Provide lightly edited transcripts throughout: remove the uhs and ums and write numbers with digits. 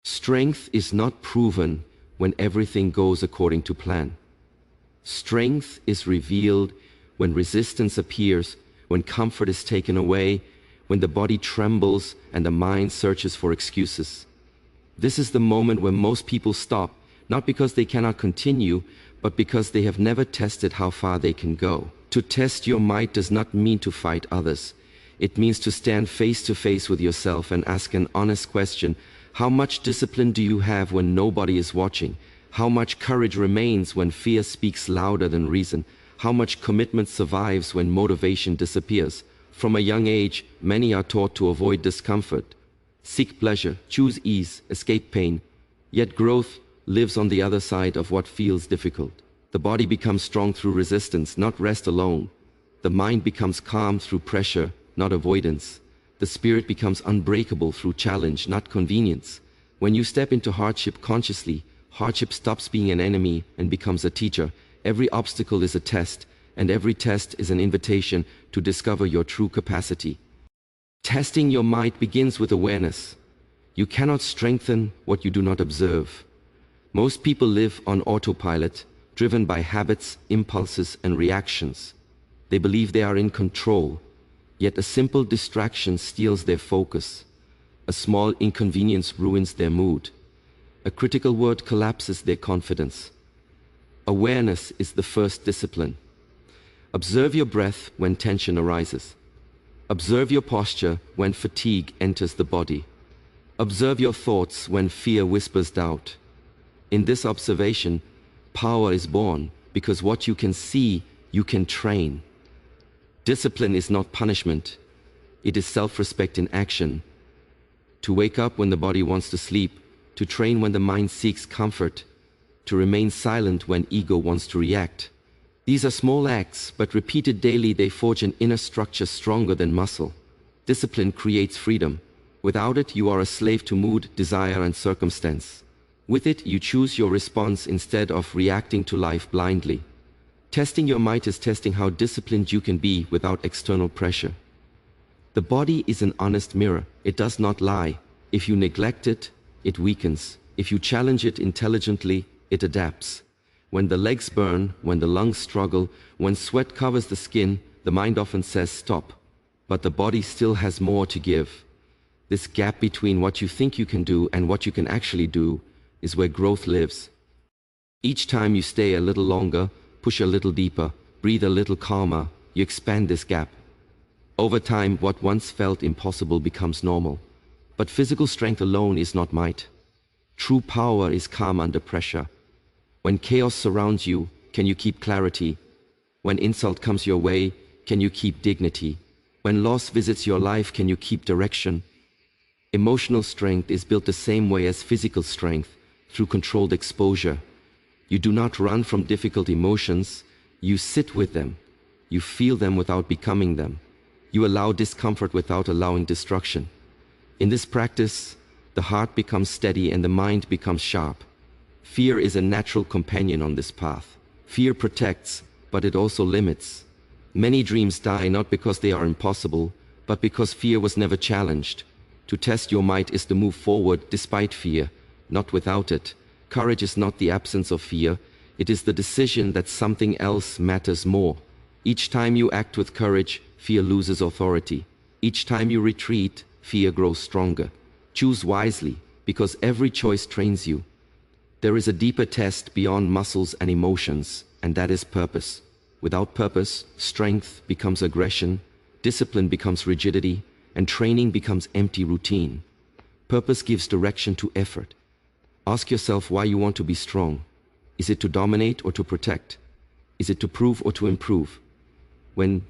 Strength is not proven when everything goes according to plan. Strength is revealed when resistance appears, when comfort is taken away, when the body trembles and the mind searches for excuses. This is the moment when most people stop, not because they cannot continue, but because they have never tested how far they can go. To test your might does not mean to fight others. It means to stand face to face with yourself and ask an honest question. How much discipline do you have when nobody is watching? How much courage remains when fear speaks louder than reason? How much commitment survives when motivation disappears? From a young age, many are taught to avoid discomfort, seek pleasure, choose ease, escape pain. Yet growth lives on the other side of what feels difficult. The body becomes strong through resistance, not rest alone. The mind becomes calm through pressure, not avoidance. The spirit becomes unbreakable through challenge, not convenience. When you step into hardship consciously, hardship stops being an enemy and becomes a teacher. Every obstacle is a test, and every test is an invitation to discover your true capacity. Testing your might begins with awareness. You cannot strengthen what you do not observe. Most people live on autopilot, driven by habits, impulses, and reactions. They believe they are in control, yet a simple distraction steals their focus. A small inconvenience ruins their mood. A critical word collapses their confidence. Awareness is the first discipline. Observe your breath when tension arises. Observe your posture when fatigue enters the body. Observe your thoughts when fear whispers doubt. In this observation, power is born, because what you can see, you can train. Discipline is not punishment. It is self-respect in action. To wake up when the body wants to sleep, to train when the mind seeks comfort, to remain silent when ego wants to react. These are small acts, but repeated daily they forge an inner structure stronger than muscle. Discipline creates freedom. Without it, you are a slave to mood, desire, and circumstance. With it, you choose your response instead of reacting to life blindly. Testing your might is testing how disciplined you can be without external pressure. The body is an honest mirror. It does not lie. If you neglect it, it weakens. If you challenge it intelligently, it adapts. When the legs burn, when the lungs struggle, when sweat covers the skin, the mind often says stop. But the body still has more to give. This gap between what you think you can do and what you can actually do is where growth lives. Each time you stay a little longer, push a little deeper, breathe a little calmer, you expand this gap. Over time, what once felt impossible becomes normal. But physical strength alone is not might. True power is calm under pressure. When chaos surrounds you, can you keep clarity? When insult comes your way, can you keep dignity? When loss visits your life, can you keep direction? Emotional strength is built the same way as physical strength, through controlled exposure. You do not run from difficult emotions, you sit with them. You feel them without becoming them. You allow discomfort without allowing destruction. In this practice, the heart becomes steady and the mind becomes sharp. Fear is a natural companion on this path. Fear protects, but it also limits. Many dreams die not because they are impossible, but because fear was never challenged. To test your might is to move forward despite fear, not without it. Courage is not the absence of fear, it is the decision that something else matters more. Each time you act with courage, fear loses authority. Each time you retreat, fear grows stronger. Choose wisely, because every choice trains you. There is a deeper test beyond muscles and emotions, and that is purpose. Without purpose, strength becomes aggression, discipline becomes rigidity, and training becomes empty routine. Purpose gives direction to effort. Ask yourself why you want to be strong. Is it to dominate or to protect? Is it to prove or to improve? When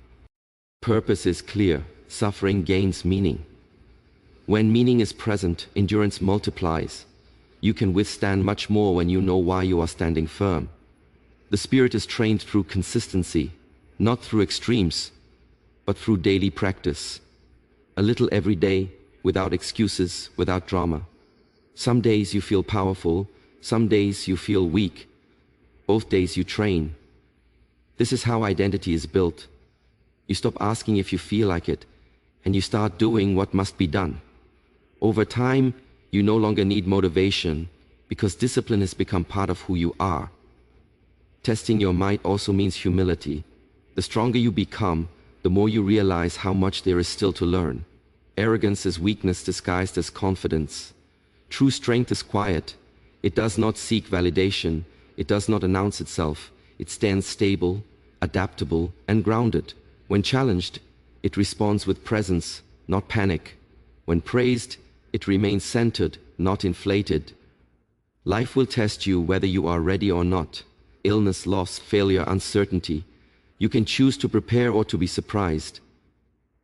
purpose is clear, suffering gains meaning. When meaning is present, endurance multiplies. You can withstand much more when you know why you are standing firm. The spirit is trained through consistency, not through extremes, but through daily practice. A little every day, without excuses, without drama. Some days you feel powerful, some days you feel weak. Both days you train. This is how identity is built. You stop asking if you feel like it, and you start doing what must be done. Over time, You no longer need motivation because discipline has become part of who you are. Testing your might also means humility. The stronger you become, the more you realize how much there is still to learn. Arrogance is weakness disguised as confidence. True strength is quiet. It does not seek validation. It does not announce itself. It stands stable, adaptable, and grounded. When challenged, it responds with presence, not panic. When praised, it remains centered, not inflated. Life will test you whether you are ready or not. Illness, loss, failure, uncertainty. You can choose to prepare or to be surprised.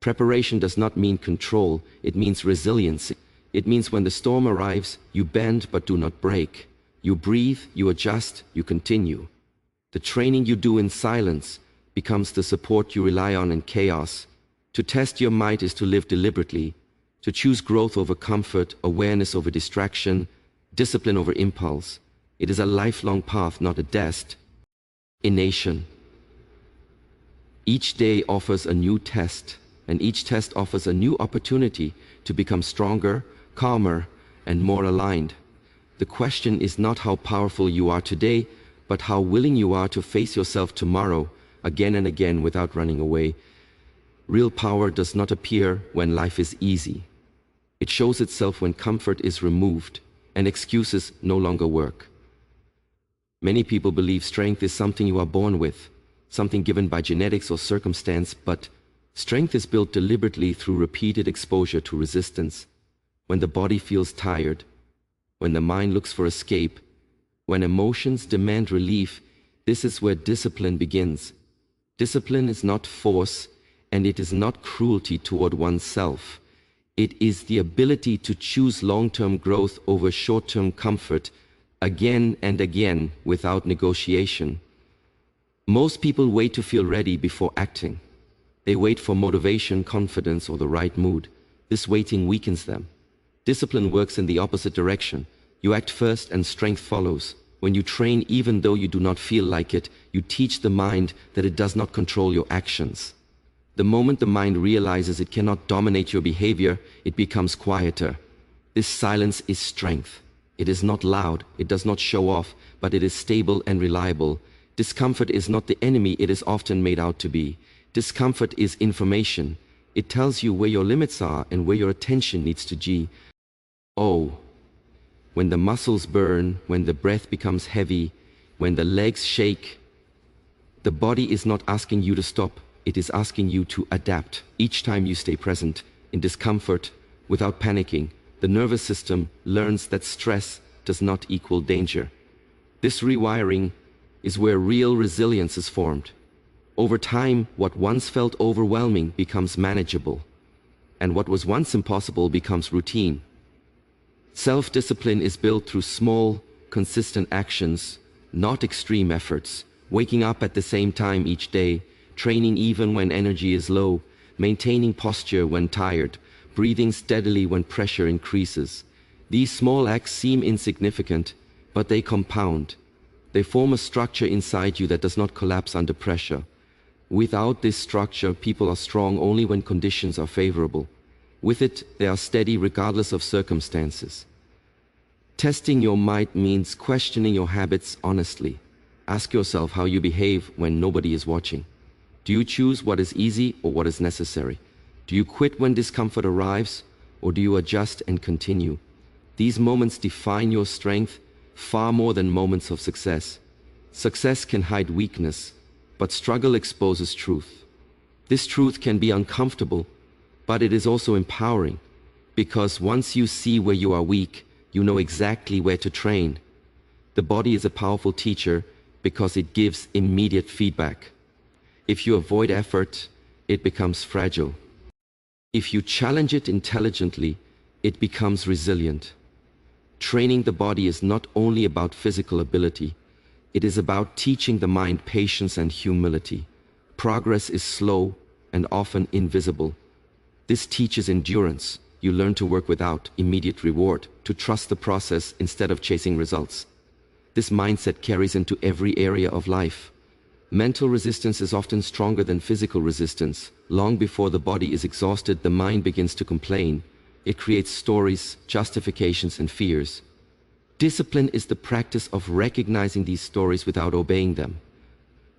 Preparation does not mean control, it means resilience. It means when the storm arrives, you bend but do not break. You breathe, you adjust, you continue. The training you do in silence becomes the support you rely on in chaos. To test your might is to live deliberately, to choose growth over comfort, awareness over distraction, discipline over impulse. It is a lifelong path, not a destination. Each day offers a new test, and each test offers a new opportunity to become stronger, calmer, and more aligned. The question is not how powerful you are today, but how willing you are to face yourself tomorrow, again and again, without running away. Real power does not appear when life is easy. It shows itself when comfort is removed and excuses no longer work. Many people believe strength is something you are born with, something given by genetics or circumstance, but strength is built deliberately through repeated exposure to resistance. When the body feels tired, when the mind looks for escape, when emotions demand relief, this is where discipline begins. Discipline is not force, and it is not cruelty toward oneself. It is the ability to choose long-term growth over short-term comfort, again and again, without negotiation. Most people wait to feel ready before acting. They wait for motivation, confidence, or the right mood. This waiting weakens them. Discipline works in the opposite direction. You act first and strength follows. When you train even though you do not feel like it, you teach the mind that it does not control your actions. The moment the mind realizes it cannot dominate your behavior, it becomes quieter. This silence is strength. It is not loud, it does not show off, but it is stable and reliable. Discomfort is not the enemy it is often made out to be. Discomfort is information. It tells you where your limits are and where your attention needs to go. When the muscles burn, when the breath becomes heavy, when the legs shake, the body is not asking you to stop, it is asking you to adapt. Each time you stay present in discomfort without panicking, the nervous system learns that stress does not equal danger. This rewiring is where real resilience is formed. Over time, what once felt overwhelming becomes manageable, and what was once impossible becomes routine. Self-discipline is built through small, consistent actions, not extreme efforts. Waking up at the same time each day, training even when energy is low, maintaining posture when tired, breathing steadily when pressure increases. These small acts seem insignificant, but they compound. They form a structure inside you that does not collapse under pressure. Without this structure, people are strong only when conditions are favorable. With it, they are steady regardless of circumstances. Testing your might means questioning your habits honestly. Ask yourself how you behave when nobody is watching. Do you choose what is easy or what is necessary? Do you quit when discomfort arrives, or do you adjust and continue? These moments define your strength far more than moments of success. Success can hide weakness, but struggle exposes truth. This truth can be uncomfortable, but it is also empowering, because once you see where you are weak, you know exactly where to train. The body is a powerful teacher because it gives immediate feedback. If you avoid effort, it becomes fragile. If you challenge it intelligently, it becomes resilient. Training the body is not only about physical ability, it is about teaching the mind patience and humility. Progress is slow and often invisible. This teaches endurance. You learn to work without immediate reward, to trust the process instead of chasing results. This mindset carries into every area of life. Mental resistance is often stronger than physical resistance. Long before the body is exhausted, the mind begins to complain. it creates stories, justifications, and fears. Discipline is the practice of recognizing these stories without obeying them.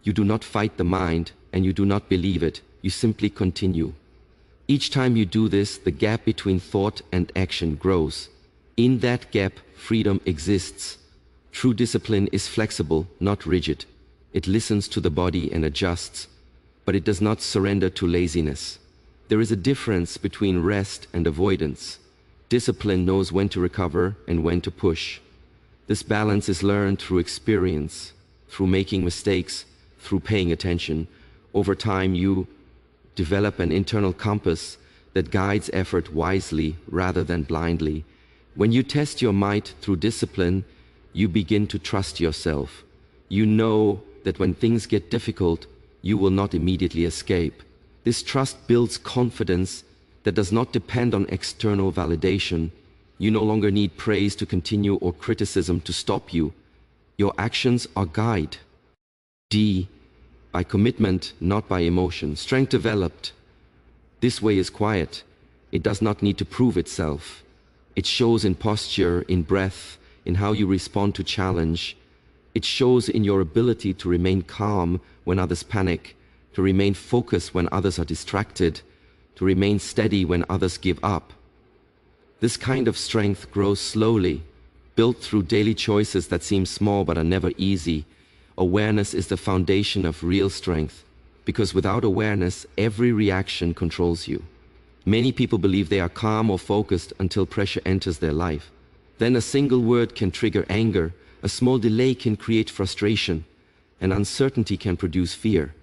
You do not fight the mind, and you do not believe it, you simply continue. Each time you do this, the gap between thought and action grows. In that gap, freedom exists. True discipline is flexible, not rigid. It listens to the body and adjusts, but it does not surrender to laziness. There is a difference between rest and avoidance. Discipline knows when to recover and when to push. This balance is learned through experience, through making mistakes, through paying attention. Over time, you develop an internal compass that guides effort wisely rather than blindly. When you test your might through discipline, you begin to trust yourself. You know that when things get difficult, you will not immediately escape. This trust builds confidence that does not depend on external validation. You no longer need praise to continue or criticism to stop you. Your actions are guided. D. By commitment, not by emotion. Strength developed this way is quiet. It does not need to prove itself. It shows in posture, in breath, in how you respond to challenge. It shows in your ability to remain calm when others panic, to remain focused when others are distracted, to remain steady when others give up. This kind of strength grows slowly, built through daily choices that seem small but are never easy. Awareness is the foundation of real strength, because without awareness, every reaction controls you. Many people believe they are calm or focused until pressure enters their life. Then a single word can trigger anger, a small delay can create frustration, and uncertainty can produce fear.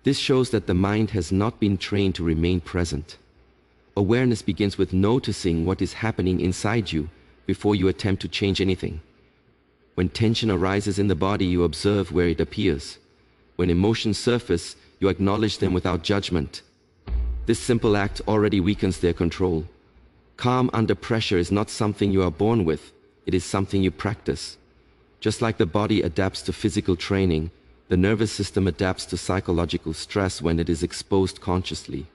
This shows that the mind has not been trained to remain present. Awareness begins with noticing what is happening inside you before you attempt to change anything. When tension arises in the body, you observe where it appears. When emotions surface, you acknowledge them without judgment. This simple act already weakens their control. Calm under pressure is not something you are born with, it is something you practice. Just like the body adapts to physical training, the nervous system adapts to psychological stress when it is exposed consciously.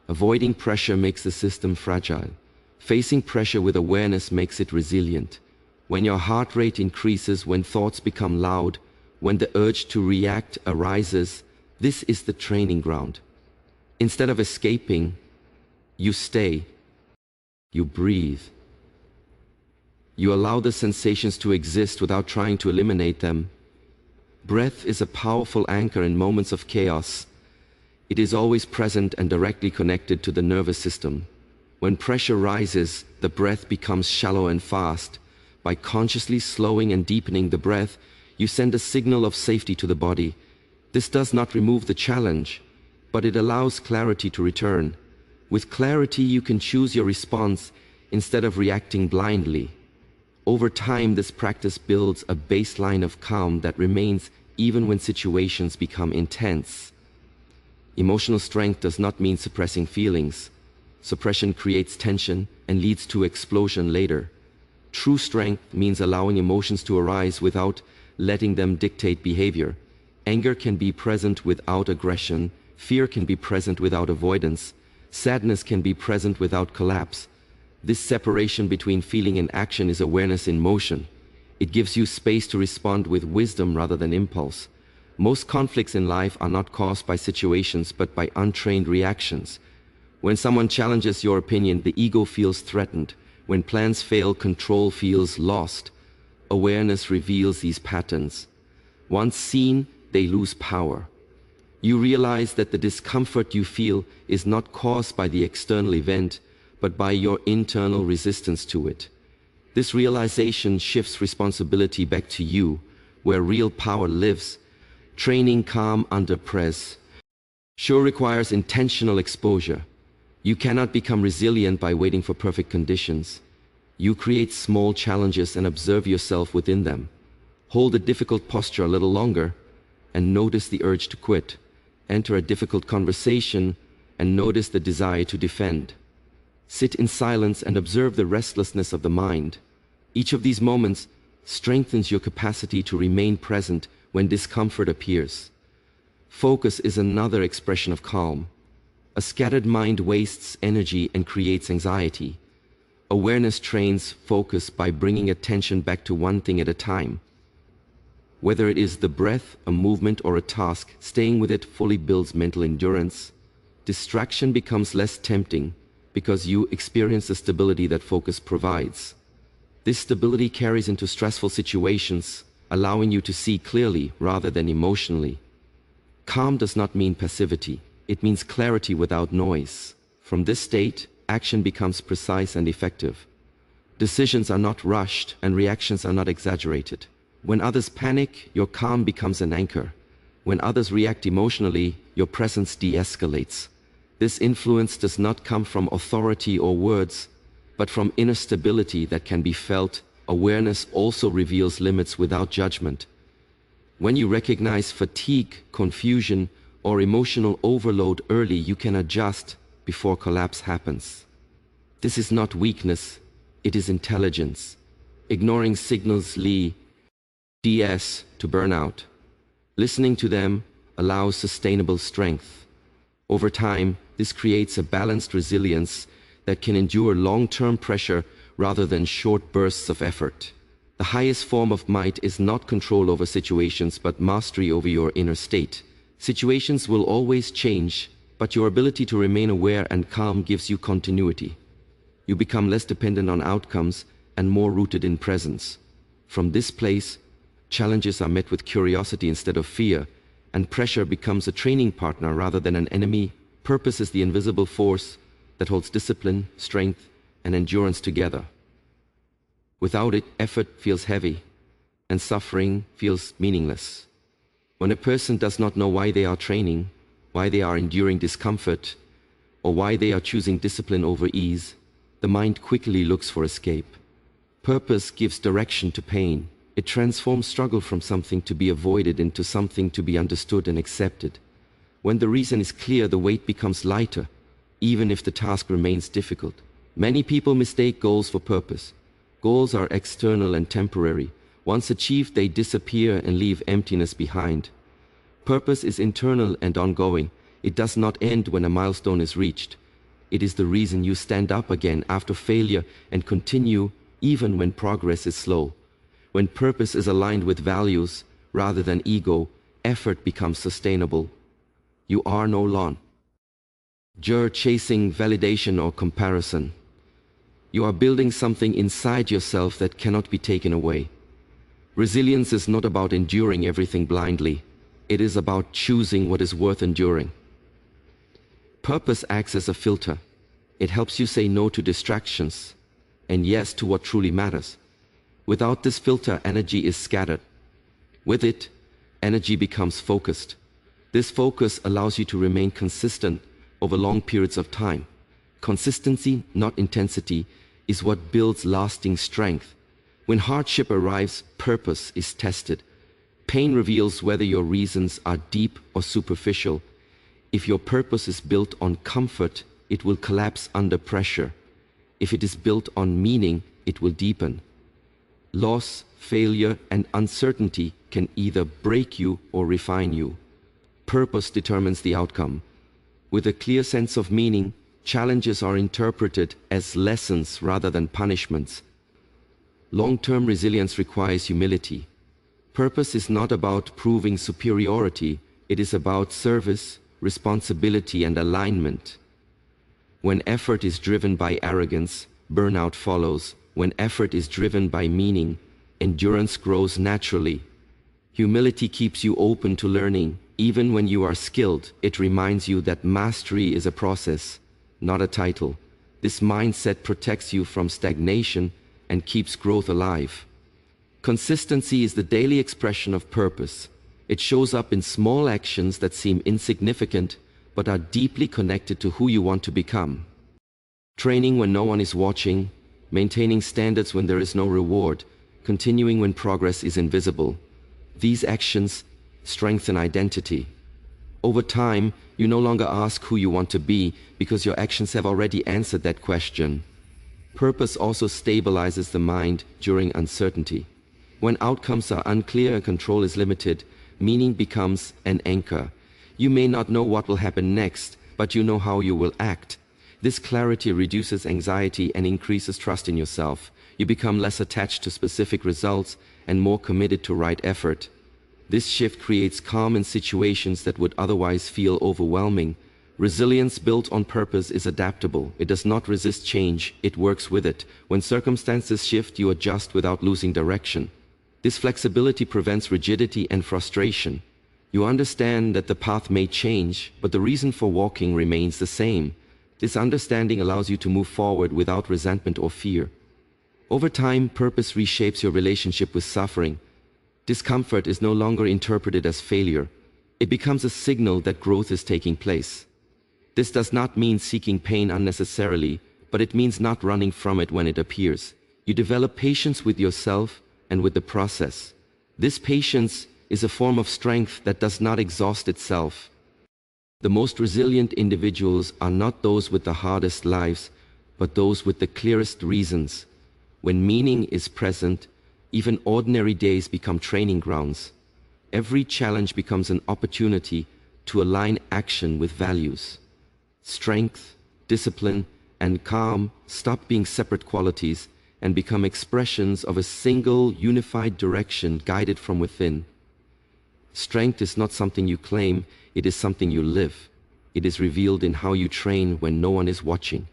Avoiding pressure makes the system fragile. Facing pressure with awareness makes it resilient. When your heart rate increases, when thoughts become loud, when the urge to react arises, this is the training ground. Instead of escaping, you stay. You breathe. You allow the sensations to exist without trying to eliminate them. Breath is a powerful anchor in moments of chaos. It is always present and directly connected to the nervous system. When pressure rises, the breath becomes shallow and fast. By consciously slowing and deepening the breath, you send a signal of safety to the body. This does not remove the challenge, but it allows clarity to return. With clarity, you can choose your response instead of reacting blindly. Over time, this practice builds a baseline of calm that remains even when situations become intense. Emotional strength does not mean suppressing feelings. Suppression creates tension and leads to explosion later. True strength means allowing emotions to arise without letting them dictate behavior. Anger can be present without aggression. Fear can be present without avoidance. Sadness can be present without collapse. This separation between feeling and action is awareness in motion. It gives you space to respond with wisdom rather than impulse. Most conflicts in life are not caused by situations but by untrained reactions. When someone challenges your opinion, the ego feels threatened. When plans fail, control feels lost. Awareness reveals these patterns. Once seen, they lose power. You realize that the discomfort you feel is not caused by the external event, but by your internal resistance to it. This realization shifts responsibility back to you, where real power lives. Training calm under press sure requires intentional exposure. You cannot become resilient by waiting for perfect conditions. You create small challenges and observe yourself within them. Hold a difficult posture a little longer and notice the urge to quit. Enter a difficult conversation and notice the desire to defend. Sit in silence and observe the restlessness of the mind. Each of these moments strengthens your capacity to remain present when discomfort appears. Focus is another expression of calm. A scattered mind wastes energy and creates anxiety. Awareness trains focus by bringing attention back to one thing at a time. Whether it is the breath, a movement, or a task, staying with it fully builds mental endurance. Distraction becomes less tempting because you experience the stability that focus provides. This stability carries into stressful situations, allowing you to see clearly rather than emotionally. Calm does not mean passivity. It means clarity without noise. From this state, action becomes precise and effective. Decisions are not rushed and reactions are not exaggerated. When others panic, your calm becomes an anchor. When others react emotionally, your presence de-escalates. This influence does not come from authority or words, but from inner stability that can be felt. Awareness also reveals limits without judgment. When you recognize fatigue, confusion, or emotional overload early, you can adjust before collapse happens. This is not weakness, it is intelligence. Ignoring signals lead to burnout. Listening to them allows sustainable strength. Over time, this creates a balanced resilience that can endure long-term pressure rather than short bursts of effort. The highest form of might is not control over situations, but mastery over your inner state. Situations will always change, but your ability to remain aware and calm gives you continuity. You become less dependent on outcomes and more rooted in presence. From this place, challenges are met with curiosity instead of fear, and pressure becomes a training partner rather than an enemy. Purpose is the invisible force that holds discipline, strength, and endurance together. Without it, effort feels heavy, and suffering feels meaningless. When a person does not know why they are training, why they are enduring discomfort, or why they are choosing discipline over ease, the mind quickly looks for escape. Purpose gives direction to pain. It transforms struggle from something to be avoided into something to be understood and accepted. When the reason is clear, the weight becomes lighter, even if the task remains difficult. Many people mistake goals for purpose. Goals are external and temporary. Once achieved, they disappear and leave emptiness behind. Purpose is internal and ongoing. It does not end when a milestone is reached. It is the reason you stand up again after failure and continue even when progress is slow. When purpose is aligned with values rather than ego, effort becomes sustainable. You are no longer chasing validation or comparison. You are building something inside yourself that cannot be taken away. Resilience is not about enduring everything blindly. It is about choosing what is worth enduring. Purpose acts as a filter. It helps you say no to distractions and yes to what truly matters. Without this filter, energy is scattered. With it, energy becomes focused. This focus allows you to remain consistent over long periods of time. Consistency, not intensity, is what builds lasting strength. When hardship arrives, purpose is tested. Pain reveals whether your reasons are deep or superficial. If your purpose is built on comfort, it will collapse under pressure. If it is built on meaning, it will deepen. Loss, failure, and uncertainty can either break you or refine you. Purpose determines the outcome. With a clear sense of meaning, challenges are interpreted as lessons rather than punishments. Long-term resilience requires humility. Purpose is not about proving superiority, it is about service, responsibility, and alignment. When effort is driven by arrogance, burnout follows. When effort is driven by meaning, endurance grows naturally. Humility keeps you open to learning. Even when you are skilled, it reminds you that mastery is a process, not a title. This mindset protects you from stagnation and keeps growth alive. Consistency is the daily expression of purpose. It shows up in small actions that seem insignificant but are deeply connected to who you want to become. Training when no one is watching, maintaining standards when there is no reward, continuing when progress is invisible. These actions strengthen identity. Over time, you no longer ask who you want to be because your actions have already answered that question. Purpose also stabilizes the mind during uncertainty. When outcomes are unclear and control is limited, meaning becomes an anchor. You may not know what will happen next, but you know how you will act. This clarity reduces anxiety and increases trust in yourself. You become less attached to specific results and more committed to right effort. This shift creates calm in situations that would otherwise feel overwhelming. Resilience built on purpose is adaptable. It does not resist change, it works with it. When circumstances shift, you adjust without losing direction. This flexibility prevents rigidity and frustration. You understand that the path may change, but the reason for walking remains the same. This understanding allows you to move forward without resentment or fear. Over time, purpose reshapes your relationship with suffering. Discomfort is no longer interpreted as failure. It becomes a signal that growth is taking place. This does not mean seeking pain unnecessarily, but it means not running from it when it appears. You develop patience with yourself and with the process. This patience is a form of strength that does not exhaust itself. The most resilient individuals are not those with the hardest lives, but those with the clearest reasons. When meaning is present, even ordinary days become training grounds. Every challenge becomes an opportunity to align action with values. Strength, discipline, and calm stop being separate qualities and become expressions of a single, unified direction guided from within. Strength is not something you claim, it is something you live. It is revealed in how you train when no one is watching,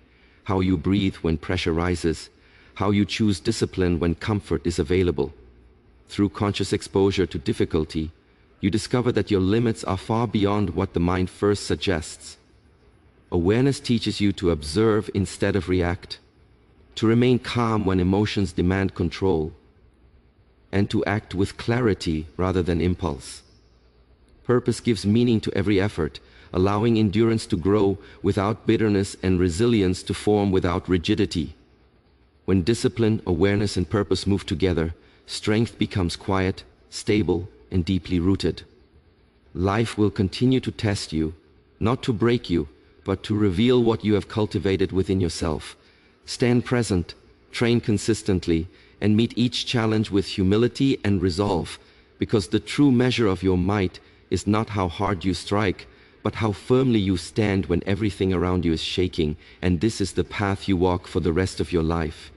how you breathe when pressure rises, how you choose discipline when comfort is available. Through conscious exposure to difficulty, you discover that your limits are far beyond what the mind first suggests. Awareness teaches you to observe instead of react, to remain calm when emotions demand control, and to act with clarity rather than impulse. Purpose gives meaning to every effort, allowing endurance to grow without bitterness and resilience to form without rigidity. When discipline, awareness, and purpose move together, strength becomes quiet, stable, and deeply rooted. Life will continue to test you, not to break you, but to reveal what you have cultivated within yourself. Stand present, train consistently, and meet each challenge with humility and resolve, because the true measure of your might is not how hard you strike, but how firmly you stand when everything around you is shaking, and this is the path you walk for the rest of your life.